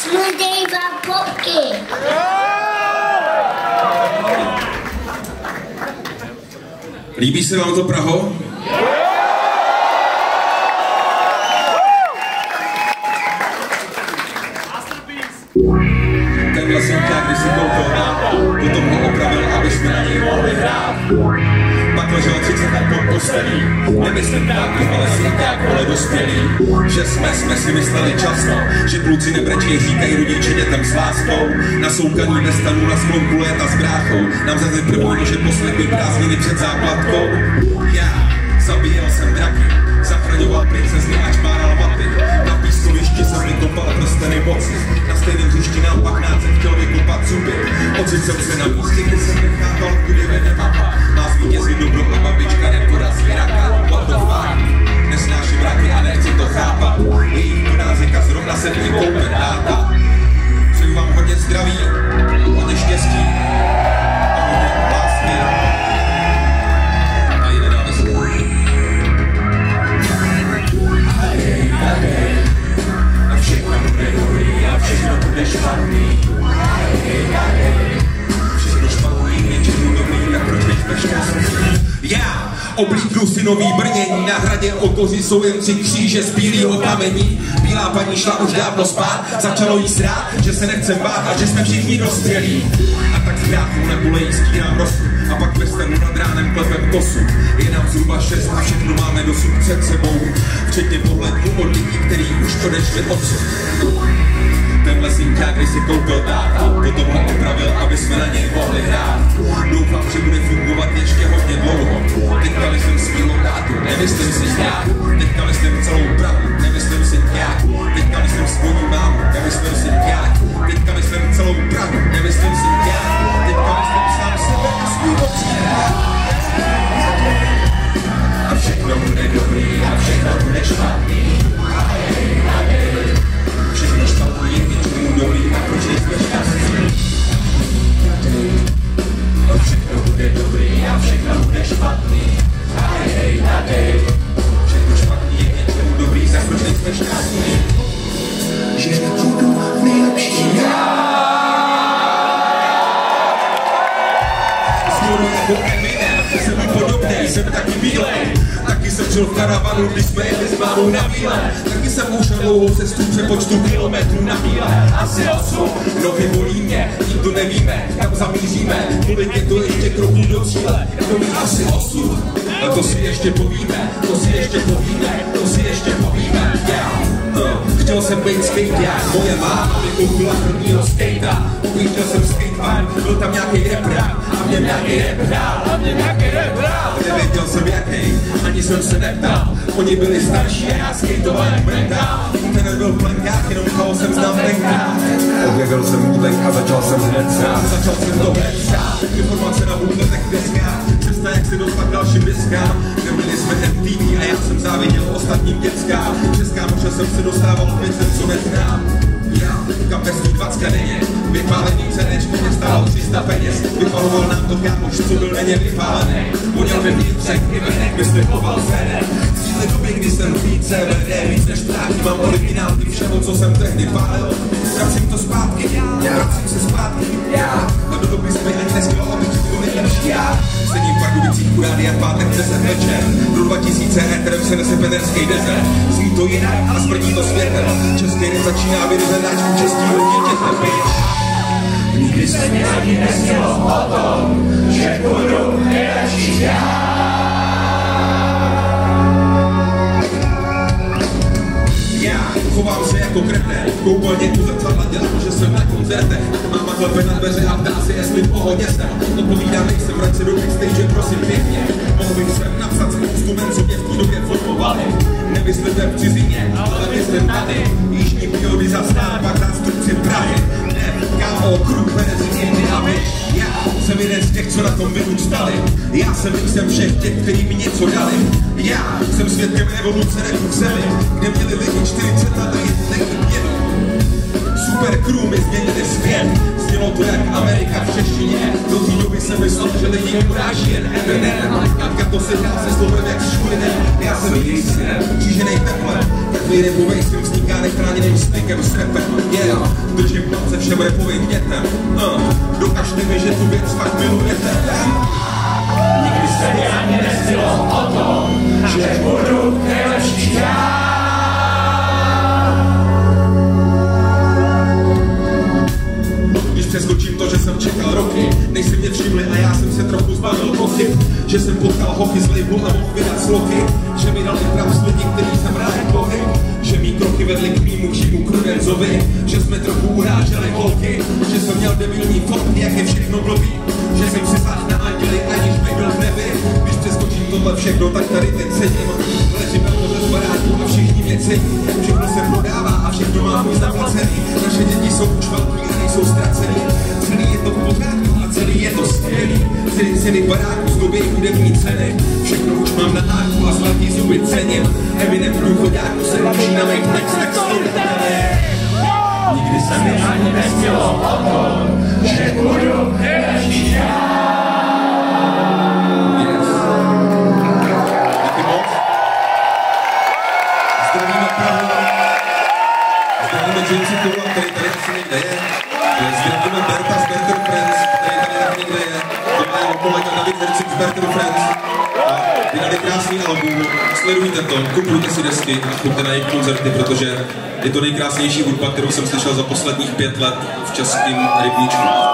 Smrdej vám popky. Líbí se vám to, Praho? Tenhle synťák, když si koukal na potom ho opravil, aby jsme na něj mohli hrát. Pak ležel 30 let pod postelí, nemyslím tak, ale synťák, ale dospělý. Že jsme si mysleli často, že kluci nebrečí, říkají rodiče dětem s láskou. Nasoukaný ve stanu na sklonku léta s bráchou, nám zazli první, že poslední prázdniny před základkou. Já zabíjel jsem draky, zachraňoval princezny, ať máral mapy. Na pískovišti jsem mi kopal prsteny moci, na stejném hřišti nám pak náce chtěl vykopat zuby. Ocit jsem se na místě, kde jsem nechápal, kudy vede mapa. Má zvítězit dobro a babička neporazí raka. What the fuck? Nesnáším raky a nechci to chápat. Jejich podázika zrovna se mě koupit táta. Přeju vám hodně zdraví, hodně štěstí a hodně lásky. A jde dále se. A všechno bude dobrý a všechno bude špatný. Všechno špatný, něčemu dobrý, tak proč nejsme šťastný? Já oblíknu si nový brnění, na hradě okoří jsou jen 3 kříže z bílého kamení. Bílá paní šla už dávno spát, začalo jí srát, že se nechcem bát a že jsme všichni dospělí. A tak s bráchou na bulejí stínám rostu a pak ve stanu nad ránem klepem kosu. Je nám zhruba 6 a všechno máme dosud před sebou, včetně pohledů od lidí, který už odešli odsud. Tenhle synťák, když si koupil táta, potom ho opravil, aby jsme na něj mohli hrát. Doufám, že bude fungovat ještě hodně dlouho. Teďka myslím svýho tátu, nemyslím synťák. Teďka myslím celou Prahu, nemyslím synťák. Teďka myslím svoji mámu, nemyslím synťák. Teďka myslím celou Prahu, nemyslím synťák. Teďka myslím sám sebe a svýho přítele. A všechno bude dobrý a všechno bude špatný. Všechno špatný je něčemu dobrý a proč nejsme šťastní? Všechno bude dobrý a všechno bude špatný. Všechno špatný je něčemu dobrý, tak proč nejsme šťastní? Že budu nejlepší já. Skoro jako Eminem, jsem mu podobnej, jsem taky bílej. Taky jsem žil v karavanu, když jsme jeli s mámou na výlet. Taky jsem ušel dlouhou cestu přepočtu kilometrů na míle. Asi 8, nohy bolí mě, nikdo nevíme, kam zamíříme. Kolik je to ještě kroků do cíle, to mi asi 8. A to si ještě povíme, to si ještě povíme, to si ještě povíme. Chtěl jsem být skateák, moje máma mi koupila prvního skatea. Uvítěl jsem skatepark, byl tam nějaký reprák a mě nějaký rap hrál. Nevěděl jsem jaký, ani jsem se neptal. Oni byli starší a já skejtoval jak brendál. Ten nebyl plenkák, jenom koho jsem znal tenkrát. Objevil jsem útek a začal jsem hned srát. Začal jsem to hned srát. Informace na bootletech deskách. Cesta jak se dostat dalším diskám. Nebyli jsme MTV a já jsem záviděl ostatním dětskám. Česká moře jsem se dostával opět ten, co neznám. Kapesní 20 denně, vypálený cenečku mě stálo 300 peněz. Vypaloval nám to kámoš, co byl denně vypálený. Poděl ve vnitřek, i venek vyslipoval se. V téhle době, kdy jsem více vede, víc než ptáky, mám originálky všeho, co jsem tehdy pálil. Vracím to zpátky, vracím se zpátky, a do doby jsme ani neskvělo, abych to nejlepší já. Sedím v Pardubicích u rádia pátek 10 večer. Do 2000 éterem se nese penerský desert. Zní to jinak a smrdí to světem. Český rap začíná být hledáčku českýho dítěte, bitch. Nikdy se mi ani nesmělo o tom, že budu nejlepší já. Chovám se jako kretén, kouzelně u zrcadla dělám, že jsem na koncertech. Máma klepe na dveře a ptá se, jestli v pohodě jsem. Odpovídám, nejsem, vrať se do backstage, prosím pěkně. Mohl bych sem napsat spoustu men, co mě v té době formovali. Nemyslíte v cizině, ale myslím tady. Jižní Píody zastán, pak zástupci Prahy. Ne, kámo, kruh vede si někdy a víš. Já jsem jeden z těch, co na tom vyrůstali. Já jsem všech těch, kteří mi něco dali. Já jsem svědkem evoluce reku v zemi, kde měli lidi 40 let a jen někdy měli. Super crew mi změnili svět. Znělo to jak Amerika v češtině. Do té doby jsem myslel, že lidi uráží jen Eminem. Katka to se dá se slovem jak šulinem. Já jsem její synem, kříženej teplem. Takový repovej svým vzniká nechráněným stykem s rapem. Yeah, držím palce všem repovým dětem. Dokažte mi, že tu věc fakt milujete. Nikdy se mi ani nesnilo o tom, že budu nejlepší já. Když přeskočím to, že jsem čekal roky, nejsi mě všimli a já jsem se trochu zbavil pochyb, že jsem potkal hochy z labelu a mohl vydat sloky, že mi dali pravdu lidi, který jsem rád pohyb, že mý kroky vedly k mýmu žímu Krudenzovi, že jsme trochu uráželi holky, že jsem měl debilní fotky, jak je všechno blbý, že jsem si sáhl na anděli, aniž bych byl v nebi. Když přeskočím tohle všechno, tak tady teď sedím, ležím na tohle z baráku a všichni mě cení, všechno se prodává a všechno má můj zaplacený, naše děti jsou už velký a nejsou ztracený, celý je to v pořádku a celý je to skvělý, celý ceny baráku zdobí hudební ceny, všechno už mám na háku a zlatý zuby cením, Eminem v důchodáku se učí na mých textech storytelling. Nikdy se mi ani nesnilo o tom, že budu nejlepší já. Yes. Díky moc. Zdravíme Prahu. Zdravíme Jamesy Koula, který tady asi někde je. Zdravíme Berta z Berter Friends, který tady taky někde je. To je kolega David Hercik z Berter Friends. Vydali krásný album, sledujte to, kupujte si desky a choďte na jejich koncerty, protože je to nejkrásnější hudba, kterou jsem slyšel za posledních 5 let v českém rybníčku.